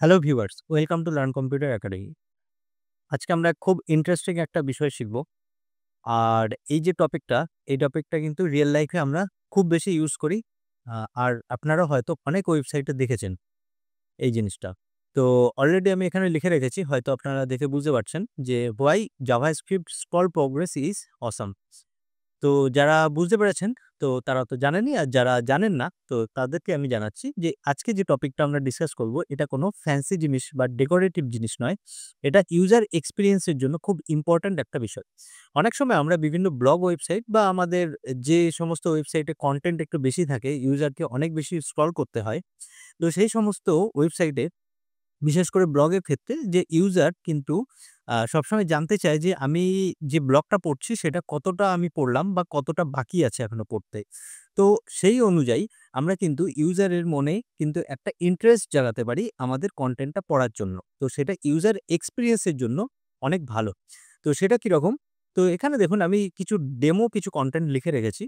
Hello viewers, welcome to learn computer academy. আজকে আমরা খুব ইন্টারেস্টিং একটা বিষয় শিখব। আর এই যে টপিকটা, এই টপিকটা কিন্তু রিয়েল লাইফে আমরা খুব বেশি ইউজ করি। আ আর আপনারা হয়তো অনেক ওয়েবসাইটে দেখেছেন এই জিনিসটা। তো অলরেডি আমি এখানে লিখে রেখেছি। হয়তো আপনারা দেখে বুঝতে পারছেন যে, "why JavaScript small progress is awesome." তো যারা বুঝতে পেরেছেন তো তারা তো জানেনই। আর যারা জানেন না তো তাদেরকে আমি জানাচ্ছি যে আজকে যে টপিকটা আমরা ডিসকাস করব এটা কোনো ফ্যান্সি জিনিস বা ডেকোরেটিভ জিনিস নয়। এটা ইউজার এক্সপেরিয়েন্স এর জন্য খুব ইম্পোর্টেন্ট একটা বিষয়। অনেক সময় আমরা বিভিন্ন ব্লগ ওয়েবসাইট বা আমাদের যে সমস্ত ওয়েবসাইটে কনটেন্ট একটু বেশি থাকে, ইউজারকে অনেক বেশি স্ক্রল করতে হয়। তো সেই সমস্ত ওয়েবসাইটে বিশেষ করে ব্লগের ক্ষেত্রে যে ইউজার কিন্তু সবসময় জানতে চায় যে আমি যে ব্লগটা পড়ছি সেটা কতটা আমি পড়লাম বা কতটা বাকি আছে এখনো পড়তে। তো সেই অনুযায়ী আমরা কিন্তু ইউজারের মনে কিন্তু একটা ইন্টারেস্ট জাগাতে পারি আমাদের কনটেন্টটা পড়ার জন্য। তো সেটা ইউজার এক্সপেরিয়েন্স এর জন্য অনেক ভালো। তো সেটা কিরকম? তো এখানে দেখুন আমি কিছু কনটেন্ট লিখে রেখেছি।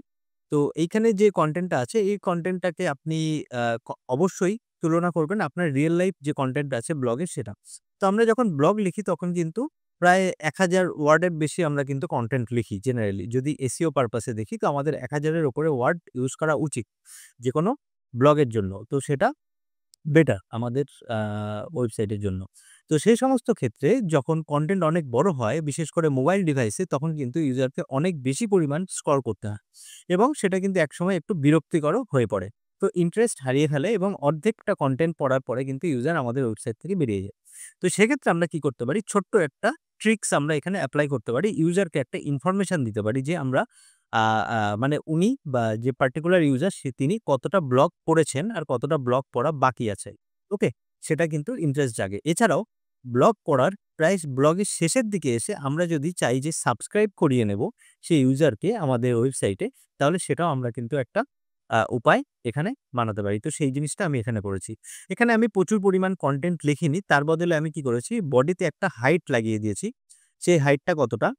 তো এইখানে যে কনটেন্টটা আছে এই কনটেন্টটাকে আপনি আ ক অবশ্যই তুলনা করবেন আপনার রিয়াল লাইফ যে কনটেন্ট আছে ব্লগের সেটা। তো আমরা যখন ব্লগ লিখি তখন কিন্তু প্রায় ১,০০০ ওয়ার্ডের বেশি আমরা কিন্তু কনটেন্ট লিখি জেনারেলি। যদি এসইও পারপাস এ দেখি তো আমাদের ১,০০০ এর উপরে ওয়ার্ড ইউস করা উচিত যেকোনো ব্লগের জন্য। তো সেটা বেটার আমাদের আ ওয়েবসাইটের জন্য। তো সেই সমস্ত ক্ষেত্রে যখন কনটেন্ট অনেক বড় হয়, বিশেষ করে মোবাইল ডিভাইসে তখন কিন্তু ইউজারকে অনেক বেশি পরিমাণ স্ক্রল করতে হয় এবং সেটা কিন্তু একসময় একটু বিরক্তিকরও হয়ে পড়ে। তো ইন্টারেস্ট হারিয়ে ফেলে এবং অর্ধেকটা কনটেন্ট পড়ার পরে কিন্তু ইউজার আমাদের ওয়েবসাইট থেকে বেরিয়ে যায়। তো সেক্ষেত্রে আমরা কি করতে পারি? ছোট্ট একটা ট্রিকস আমরা এখানে এপ্লাই করতে পারি। ইউজারকে একটা ইনফরমেশন দিতে পারি যে আমরা আ আ মানে উনি বা যে পার্টিকুলার ইউজার তিনি কতটা ব্লগ পড়েছেন আর কতটা ব্লগ পড়া বাকি আছে। ওকে? সেটা কিন্তু ইন্টারেস্ট জাগে। এছাড়াও ব্লগ পড়ার প্রায় ব্লগের শেষের দিকে এসে আমরা যদি চাই যে সাবস্ক্রাইব করিয়ে নেব সেই ইউজারকে আমাদের ওয়েবসাইটে, তাহলে সেটাও আমরা কিন্তু একটা উপায় এখানে বানাতে পারি। তো সেই জিনিসটা আমি এখানে করেছি। এখানে আমি প্রচুর পরিমাণ কনটেন্ট লিখিনি। তার বদলে আমি কি করেছি বডিতে একটা হাইট লাগিয়ে দিয়েছি। সেই হাইটটা কতটা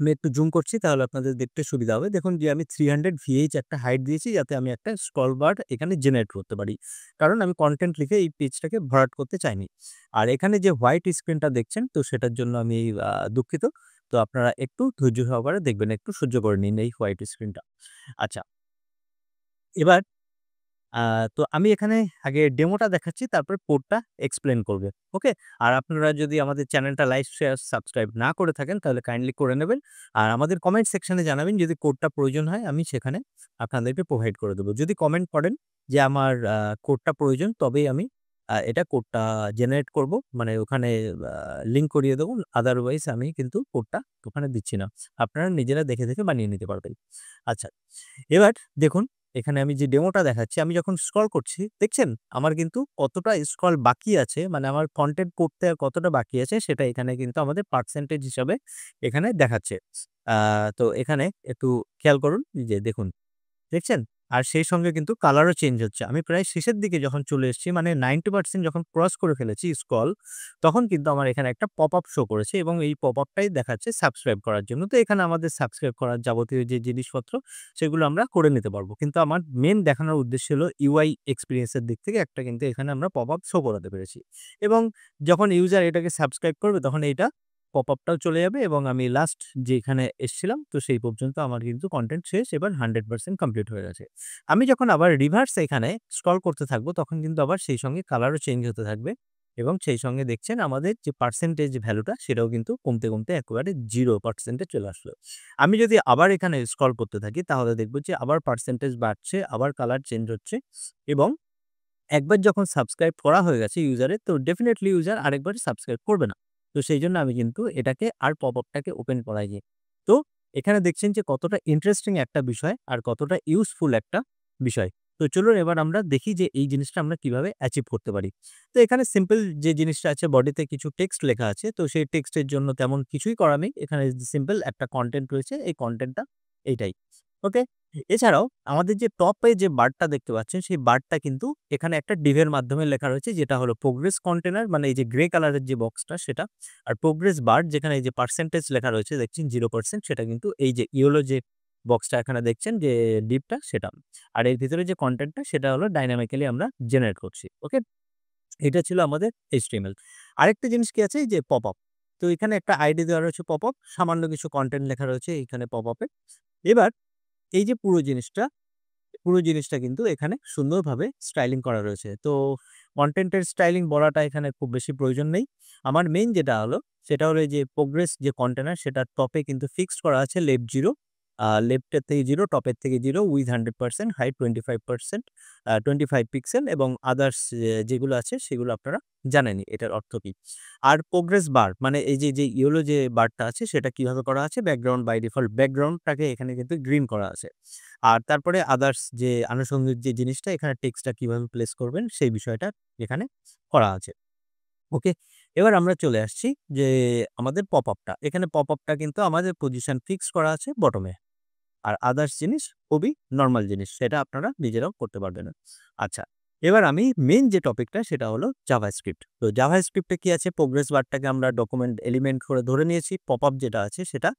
আমি একটু জুম করছি তাহলে আপনাদের দেখতে সুবিধা হবে। দেখুন যে আমি 300 ভিএইচ একটা হাইট দিয়েছি যাতে আমি একটা স্ক্রল বার এখানে জেনারেট করতে পারি। কারণ আমি কনটেন্ট লিখে এই পেজটাকে ভরাট করতে চাইনি। আর এখানে যে হোয়াইট স্ক্রিনটা দেখছেন তো সেটার জন্য আমি দুঃখিত। তো আপনারা একটু ধৈর্য সহকারে দেখবেন, একটু সহ্য করে নিন এই হোয়াইট স্ক্রিনটা। আচ্ছা, এবার আ তো আমি এখানে আগে ডেমোটা দেখাচ্ছি, তারপরে কোডটা এক্সপ্লেইন করবে। ওকে? আর আপনারা যদি আমাদের চ্যানেলটা লাইক, শেয়ার, সাবস্ক্রাইব না করে থাকেন তাহলে কাইন্ডলি করে নেবেন। আর আমাদের কমেন্ট সেকশনে জানাবেন যদি কোডটা প্রয়োজন হয় আমি সেখানে আপনাদেরকে প্রোভাইড করে দেব। যদি কমেন্ট করেন যে আমার কোডটা প্রয়োজন তবেই আমি এটা কোডটা জেনারেট করব। মানে ওখানে আ লিংক করিয়ে দেব। আদারওয়াইজ আমি কিন্তু কোডটা ওখানে দিচ্ছি না। আপনারা নিজেরা দেখে, দেখে বানিয়ে নিতে পারবেন। আচ্ছা, এবার দেখুন এখানে আমি যে ডেমোটা দেখাচ্ছি, আমি যখন স্ক্রল করছি, দেখছেন? আমার কিন্তু কতটা স্ক্রল বাকি আছে, মানে আমার কনটেন্ট পড়তে আর কতটা বাকি আছে, সেটা এখানে কিন্তু আমাদের পার্সেন্টেজ হিসাবে এখানে দেখাচ্ছে। আ তো এখানে একটু খেয়াল করুন যে দেখুন দেখছেন? আর সেই সঙ্গে কিন্তু কালারও চেঞ্জ হচ্ছে। আমি প্রায় শেষের দিকে যখন চলে এসেছি মানে 90% যখন ক্রস করে ফেলেছি স্ক্রল, তখন কিন্তু আমার এখানে একটা পপআপ শো করেছে এবং এই পপআপটাই দেখাচ্ছে সাবস্ক্রাইব করার জন্য। তো এখানে আমাদের সাবস্ক্রাইব করার যাবতীয় যে জিনিসপত্র সেগুলো আমরা করে নিতে পারবো। কিন্তু আমার মেইন দেখানোর উদ্দেশ্য হলো UI এক্সপেরিয়েন্স এর দিক থেকে একটা কিন্তু এখানে আমরা পপআপ শো করাতে পেরেছি। এবং যখন ইউজার এটাকে সাবস্ক্রাইব করবে তখন এইটা পপআপটাও চলে যাবে এবং আমি লাস্ট যেখানে এসছিলাম তো সেই পর্যন্ত আমার কিন্তু কনটেন্ট শেষ। এবার 100% কমপ্লিট হয়ে গেছে। আমি যখন আবার রিভার্স এখানে স্ক্রল করতে থাকবো তখন কিন্তু আবার সেই সঙ্গে কালারও চেঞ্জ হতে থাকবে এবং সেই সঙ্গে দেখছেন আমাদের যে পার্সেন্টেজ ভ্যালুটা সেটাও কিন্তু কমতে, কমতে একেবারে 0% এ চলে আসলো। আমি যদি আবার এখানে স্ক্রল করতে থাকি তাহলে দেখব যে আবার পার্সেন্টেজ বাড়ছে, আবার কালার চেঞ্জ হচ্ছে এবং একবার যখন সাবস্ক্রাইব করা হয়ে গেছে ইউজারের তো ডেফিনিটলি ইউজার আরেকবার সাবস্ক্রাইব করবে না। তো সেইজন্য আমি কিন্তু এটাকে আর পপআপটাকে ওপেন করাইনি। তো এখানে দেখছেন যে কতটা ইন্টারেস্টিং একটা বিষয় আর কতটা ইউজফুল একটা বিষয়। তো চলুন এবার আমরা দেখি যে এই জিনিসটা আমরা কিভাবে অ্যাচিভ করতে পারি। তো এখানে সিম্পল যে জিনিসটা আছে বডিতে কিছু টেক্সট লেখা আছে। তো সেই টেক্সটের জন্য তেমন কিছুই করা নেই। এখানে সিম্পল একটা কনটেন্ট রয়েছে। এই কনটেন্টটা এইটাই। ওকে? এছাড়াও আমাদের যে টপে যে বারটা দেখতে পাচ্ছেন, সেই বারটা কিন্তু এখানে একটা ডিভের মাধ্যমে লেখা রয়েছে যেটা হলো প্রোগ্রেস কন্টেইনার মানে এই যে গ্রে কালারের যে বক্সটা সেটা। আর প্রোগ্রেস বার যেখানে এই যে পার্সেন্টেজ লেখা রয়েছে দেখছেন 0% সেটা কিন্তু এই যে ইয়েলো যে বক্সটা এখানে দেখছেন যে ডিপটা সেটা। আর এর ভিতরে যে কনটেন্টটা সেটা হলো ডাইনামিক্যালি আমরা জেনারেট করছি। ওকে? এটা ছিল আমাদের HTML। আরেকটা জিনিস কি আছে এই যে পপআপ। তো এখানে একটা আইডি দেওয়া রয়েছে পপআপ, সামান্য কিছু কনটেন্ট লেখা রয়েছে এইখানে পপআপে। এবার এই যে পুরো জিনিসটা কিন্তু এখানে সুন্দরভাবে স্টাইলিং করা রয়েছে। তো কনটেন্টের স্টাইলিং বলাটা এখানে খুব বেশি প্রয়োজন নেই। আমার মেইন যেটা হলো, সেটা হলো এই যে প্রোগ্রেস যে কন্টেনার সেটার টপে কিন্তু ফিক্সড করা আছে লেফট 0, লেফটের থেকে 0, টপের থেকে 0 উইথ 100%, হাইট 25%, 25 পিক্সেল এবং আদার্স যেগুলো আছে সেগুলো আপনারা জানেনই এটার অর্থ কি। আর প্রোগ্রেস বার মানে এই যে ইয়েলো যে বারটা আছে সেটা কিভাবে করা আছে, ব্যাকগ্রাউন্ড বাই ডিফল্ট ব্যাকগ্রাউন্ডটাকে এখানে কিন্তু গ্রিন করা আছে। আর তারপরে আদার্স যে আনুষঙ্গিক যে জিনিসটা এখানে টেক্সটটা কিভাবে প্লেস করবেন সেই বিষয়টা এখানে করা আছে। ওকে। এবার আমরা চলে আসছি যে আমাদের পপআপটা। এখানে পপআপটা কিন্তু আমাদের পজিশন ফিক্স করা আছে বটমে। আর আদার্স জিনিস খুবই নরমাল জিনিস। সেটা আপনারা নিজেরাও করতে পারবেন। আচ্ছা, এবার আমি মেইন যে টপিকটা সেটা হলো জাভাস্ক্রিপ্ট। তো জাভাস্ক্রিপ্টে কি আছে, প্রোগ্রেস বারটাকে আমরা ডকুমেন্ট এলিমেন্ট করে ধরে নিয়েছি। পপআপ যেটা আছে সেটা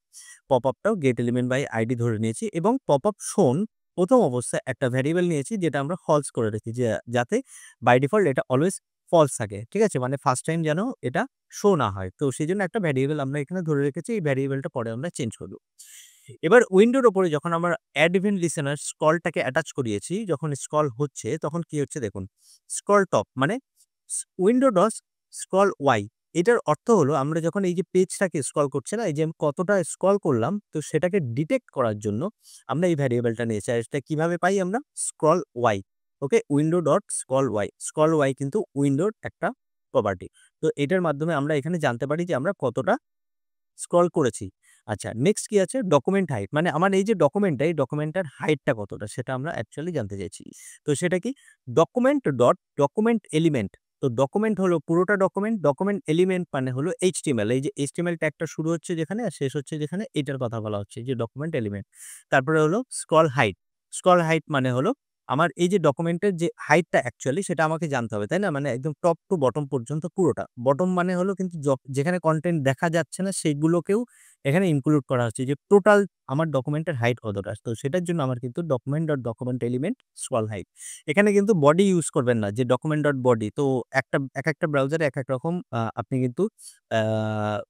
পপআপটাও গেট এলিমেন্ট বাই আইডি ধরে নিয়েছি এবং পপআপ শোন প্রথম অবস্থায় একটা ভ্যারিয়েবল নিয়েছি যেটা আমরা ফলস করে রেখেছি যে যাতে বাই ডিফল্ট এটা অলওয়েজ ফলস থাকে। ঠিক আছে? মানে ফার্স্ট টাইম যেন এটা শো না হয়। তো সেজন্য একটা ভ্যারিয়েবল আমরা এখানে ধরে রেখেছি। এই ভ্যারিয়েবলটা পরে আমরা চেঞ্জ করব। এবার উইন্ডোর উপরে যখন আমরা অ্যাড ইভেন্ট লিসেনার স্ক্রলটাকে অ্যাটাচ করিয়েছি, যখন স্ক্রল হচ্ছে তখন কি হচ্ছে দেখুন। স্ক্রল টপ মানে উইন্ডো ডস স্ক্রল ওয়াই। এটার অর্থ হলো আমরা যখন এই যে পেজটাকে স্ক্রল করছে না, এই যে আমি কতটা স্ক্রল করলাম তো সেটাকে ডিটেক্ট করার জন্য আমরা এই ভ্যারিয়েবলটা নিয়েছি। আর এটা কিভাবে পাই আমরা? Scroll Y. Okay, window dot scroll Y. Scroll Y কিন্তু উইন্ডোর একটা প্রপার্টি। তো এটার মাধ্যমে আমরা এখানে জানতে পারি যে আমরা কতটা স্ক্রল করেছি। আচ্ছা, নেক্সট কি আছে? Document height. মানে আমার এই যে ডকুমেন্টটা, এই ডকুমেন্টটার হাইটটা কতটা সেটা আমরা অ্যাকচুয়ালি জানতে চাইছি। তো সেটা কি? Document dot document element. তো ডকুমেন্ট হলো পুরোটা ডকুমেন্ট, ডকুমেন্ট এলিমেন্ট মানে হলো HTML। এই যে HTML ট্যাগটা শুরু হচ্ছে যেখানে আর শেষ হচ্ছে যেখানে, এটার কথা বলা হচ্ছে যে ডকুমেন্ট এলিমেন্ট। তারপরে হলো স্ক্রল হাইট। স্ক্রল হাইট মানে হলো আমার এই যে ডকুমেন্টের যে হাইটটা অ্যাকচুয়ালি সেটা আমাকে জানতে হবে, তাই না? মানে একদম টপ টু বটম পর্যন্ত পুরোটা। বটম মানে হলো কিন্তু যেখানে কনটেন্ট দেখা যাচ্ছে না সেগুলোকেও এখানে ইনক্লুড করা হচ্ছে যে টোটাল আমার ডকুমেন্টের হাইট কতটা। তো সেটার জন্য আমার কিন্তু document dot document element scroll height. এখানে কিন্তু বডি ইউজ করবেন না যে ডকুমেন্ট ডট বডি। তো একেকটা ব্রাউজারে একেক রকম আপনি কিন্তু আ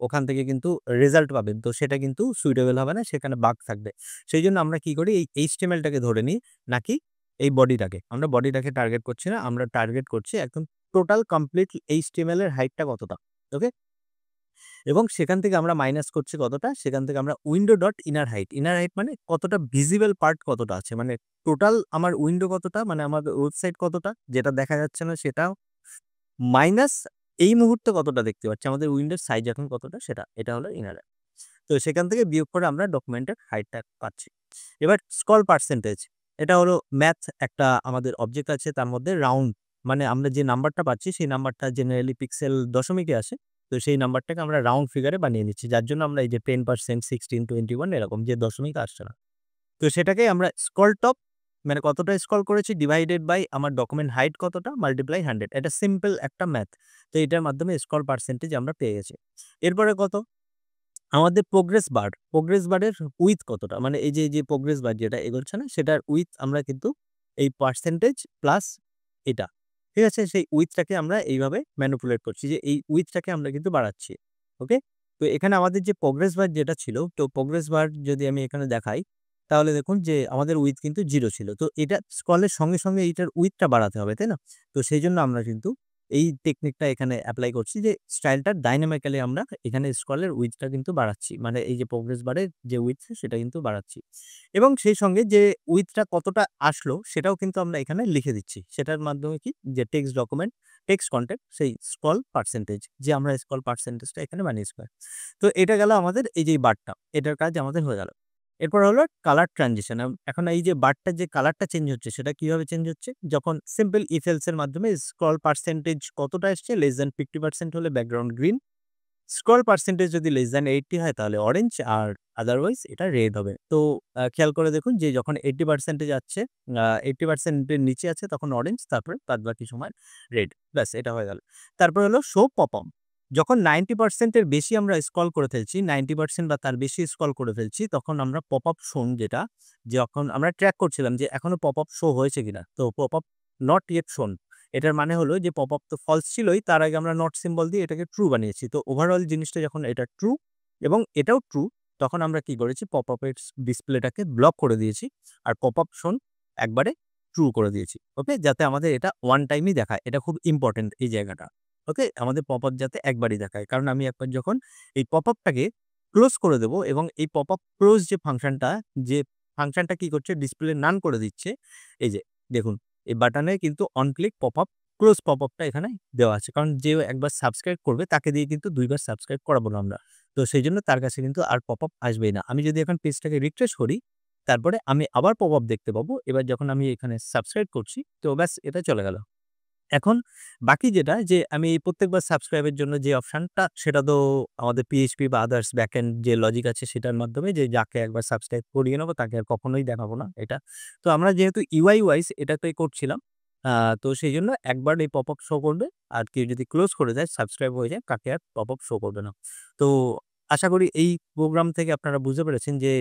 ওখান থেকে কিন্তু রেজাল্ট পাবেন। তো সেটা কিন্তু সুইটেবল হবে না, সেখানে বাগ থাকবে। সেইজন্য আমরা কি করি এই HTML টাকে ধরে নিই নাকি এই বডিটাকে। আমরা বডিটাকে টার্গেট করছি না, আমরা টার্গেট করছি একদম টোটাল কমপ্লিট HTML এর হাইটটা কতটা। ওকে? এবং সেখান থেকে আমরা মাইনাস করছি কতটা, সেখান থেকে আমরা window dot inner height. Inner height মানে কতটা ভিজিবল পার্ট কতটা আছে। মানে টোটাল আমার উইন্ডো কতটা, মানে আমার ওয়েবসাইট কতটা, যেটা দেখা যাচ্ছে না সেটাও, মাইনাস এই মুহূর্তে কতটা দেখতে পাচ্ছি, আমাদের উইন্ডোর সাইজ এখন কতটা সেটা। এটা হলো ইনার হাইট। তো সেখান থেকে বিয়োগ করে আমরা ডকুমেন্টের হাইটটা পাচ্ছি। এবার স্ক্রল পার্সেন্টেজ। এটা হলো ম্যাথ একটা আমাদের অবজেক্ট আছে তার মধ্যে রাউন্ড মানে আমরা যে নাম্বারটা পাচ্ছি সেই নাম্বারটা জেনারেলি পিক্সেল দশমিকে আসে। তো সেই নাম্বারটাকে আমরা রাউন্ড ফিগারে বানিয়ে নিচ্ছি। যার জন্য আমরা এই যে 10%, 16, 21 এরকম যে দশমিক আসছে না। তো সেটাকেই আমরা স্ক্রল টপ মানে কতটা স্ক্রল করেছি ডিভাইডেড বাই আমার ডকুমেন্ট হাইট কতটা মাল্টিপ্লাই 100। এটা সিম্পল একটা ম্যাথ। তো এটার মাধ্যমে স্ক্রল পার্সেন্টেজ আমরা পেয়ে গেছি। এরপরে কত? আমাদের প্রোগ্রেস বারের উইথ কতটা? মানে এই যে প্রোগ্রেস বার যেটা এগোচ্ছে না সেটার উইথ আমরা কিন্তু এই পার্সেন্টেজ প্লাস এটা। ঠিক আছে? সেই উইথটাকে আমরা এইভাবে ম্যানিপুলেট করছি যে এই উইথটাকে আমরা কিন্তু বাড়াচ্ছি। ওকে? তো এখানে আমাদের যে প্রোগ্রেস বার যেটা ছিল, তো প্রোগ্রেস বার যদি আমি এখানে দেখাই তাহলে দেখুন যে আমাদের উইথ কিন্তু 0 ছিল। তো এটা স্ক্রলের সঙ্গে এইটার উইথটা বাড়াতে হবে, তাই না? তো সেইজন্য আমরা কিন্তু এই টেকনিকটা এখানে এপ্লাই করছি যে স্টাইলটা ডাইনামিক্যালি আমরা এখানে স্ক্রলের উইথটা কিন্তু বাড়াচ্ছি। মানে এই যে প্রোগ্রেস বারের যে উইথ সেটা কিন্তু বাড়াচ্ছি। এবং সেই সঙ্গে যে উইথটা কতটা আসলো সেটাও কিন্তু আমরা এখানে লিখে দিচ্ছি। সেটার মাধ্যমে কি যে টেক্সট ডকুমেন্ট, টেক্সট কনটেন্ট সেই স্ক্রল পার্সেন্টেজ যে আমরা স্ক্রল পার্সেন্টেজটা এখানে বানিয়েছি। তো এটা গেল আমাদের এই যে বারটা, এটার কাজ আমাদের হয়ে গেল। এরপর হলো কালার ট্রানজিশন। এখন এই যে বারটার যে কালারটা চেঞ্জ হচ্ছে সেটা কিভাবে চেঞ্জ হচ্ছে? যখন সিম্পল ইফ এলস এর মাধ্যমে স্ক্রল পার্সেন্টেজ কতটা এসছে লেস দ্যান 50% হলে ব্যাকগ্রাউন্ড গ্রিন, স্ক্রল পার্সেন্টেজ যদি লেস দ্যান 80 হয় তাহলে অরেঞ্জ আর আদারওয়াইজ এটা রেড হবে। তো খেয়াল করে দেখুন যে যখন 80% যাচ্ছে 80% এর নিচে আছে তখন অরেঞ্জ, তারপরে বাদবাকি সময় রেড। ব্যাস এটা হয়ে গেল। তারপর হলো শো পপ-আপ। যখন 90% এর বেশি আমরা স্ক্রল করে ফেলছি, 90% বা তার বেশি স্ক্রল করে ফেলছি তখন আমরা পপ-আপ শোন যেটা, যখন আমরা ট্র্যাক করছিলাম যে এখনো পপ-আপ শো হয়েছে কিনা। তো পপ-আপ নট ইয়েট শোন। এটার মানে হলো যে পপআপ তো ফলস ছিলই, তার আগে আমরা নট সিম্বল দিয়ে এটাকে ট্রু বানিয়েছি। তো ওভারঅল জিনিসটা যখন এটা ট্রু এবং এটাও ট্রু, তখন আমরা কি করেছি, পপআপের ডিসপ্লেটাকে ব্লক করে দিয়েছি। আর পপআপ শোন একবারে ট্রু করে দিয়েছি। ওকে? যাতে আমাদের এটা ওয়ান টাইমই দেখায়। এটা খুব ইম্পোর্টেন্ট এই জায়গাটা। ওকে? আমাদের পপআপ যাতে একবারই দেখায়। কারণ আমি একবার যখন এই পপআপটাকে ক্লোজ করে দেব এবং এই পপআপ ক্লোজ যে ফাংশনটা কি করছে, ডিসপ্লে নান করে দিচ্ছে। এই যে দেখুন, এই বাটনে কিন্তু অন ক্লিক পপআপ ক্লোজ পপআপটা এখানে দেওয়া আছে। কারণ যে একবার সাবস্ক্রাইব করবে তাকে দিয়ে কিন্তু ২ বার সাবস্ক্রাইব করাবো না আমরা। তো সেইজন্য তার কাছে কিন্তু আর পপআপ আসবেই না। আমি যদি এখন পেজটাকে রিফ্রেশ করি, তারপরে আমি আবার পপআপ দেখতে পাবো। এবার যখন আমি এখানে সাবস্ক্রাইব করছি, তো ব্যাস এটা চলে গেল। এখন বাকি যেটা, যে আমি প্রত্যেকবার সাবস্ক্রাইবের জন্য যে অপশনটা, সেটা তো আমাদের PHP বা আদার্স ব্যাকএন্ড যে লজিক আছে সেটার মাধ্যমে, যে যাকে একবার সাবস্ক্রাইব করিয়ে নেবো তাকে আর কখনোই দেখাবো না এটা। তো আমরা যেহেতু UI ওয়াইজ এটাতেই করছিলাম, আ তো সেইজন্য একবার এই পপআপ শো করবে। আর কেউ যদি ক্লোজ করে দেয়, সাবস্ক্রাইব হয়ে যায়, তাকে আর পপআপ শো করবে না। তো আশা করি এই প্রোগ্রাম থেকে আপনারা বুঝতে পেরেছেন যে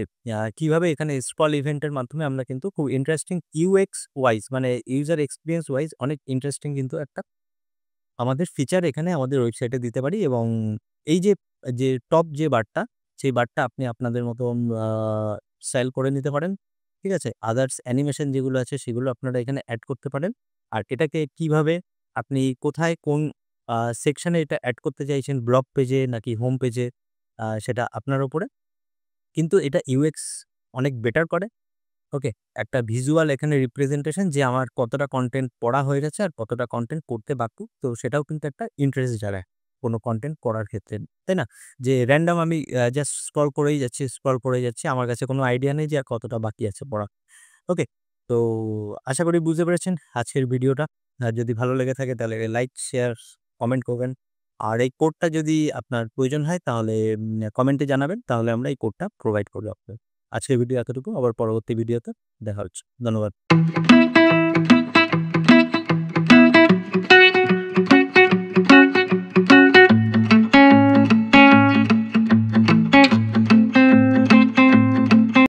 কিভাবে এখানে স্ক্রল ইভেন্টের মাধ্যমে আমরা কিন্তু খুব ইন্টারেস্টিং UX ওয়াইজ, মানে ইউজার এক্সপেরিয়েন্স ওয়াইজ অনেক ইন্টারেস্টিং কিন্তু একটা আমাদের ফিচার এখানে আমাদের ওয়েবসাইটে দিতে পারি। এবং এই যে টপ যে বারটা, সেই বারটা আপনি আপনাদের মতন স্টাইল করে নিতে পারেন। ঠিক আছে? আদার্স অ্যানিমেশন যেগুলো আছে সেগুলো আপনারা এখানে এড করতে পারেন। আর এটাকে কিভাবে আপনি কোথায় কোন সেকশনে এটা এড করতে চাইছেন, ব্লগ পেজে নাকি হোম পেজে, সেটা আপনার উপরে। কিন্তু এটা UX অনেক বেটার করে। ওকে? একটা ভিজুয়াল এখানে রিপ্রেজেন্টেশন, যে আমার কতটা কনটেন্ট পড়া হয়ে গেছে আর কতটা কনটেন্ট পড়তে বাকি। তো সেটাও কিন্তু একটা ইন্টারেস্ট জাগায় কোন কনটেন্ট পড়ার ক্ষেত্রে। তাই না? যে র‍্যান্ডম আমি জাস্ট স্ক্রল করেই যাচ্ছি। আমার কাছে কোন আইডিয়া নেই যে আর কতটা বাকি আছে পড়া। ওকে? তো আশা করি বুঝতে পেরেছেন আজকের ভিডিওটা। আর যদি ভালো লেগে থাকে তাহলে লাইক, শেয়ার, কমেন্ট করবেন। আর এই কোডটা যদি আপনার প্রয়োজন হয় তাহলে কমেন্টে জানাবেন। তাহলে আমরা এই কোডটা প্রোভাইড করব আপনাদের। আজকের ভিডিও এতটুকু। আবার পরবর্তী ভিডিওতে দেখা হচ্ছে। ধন্যবাদ।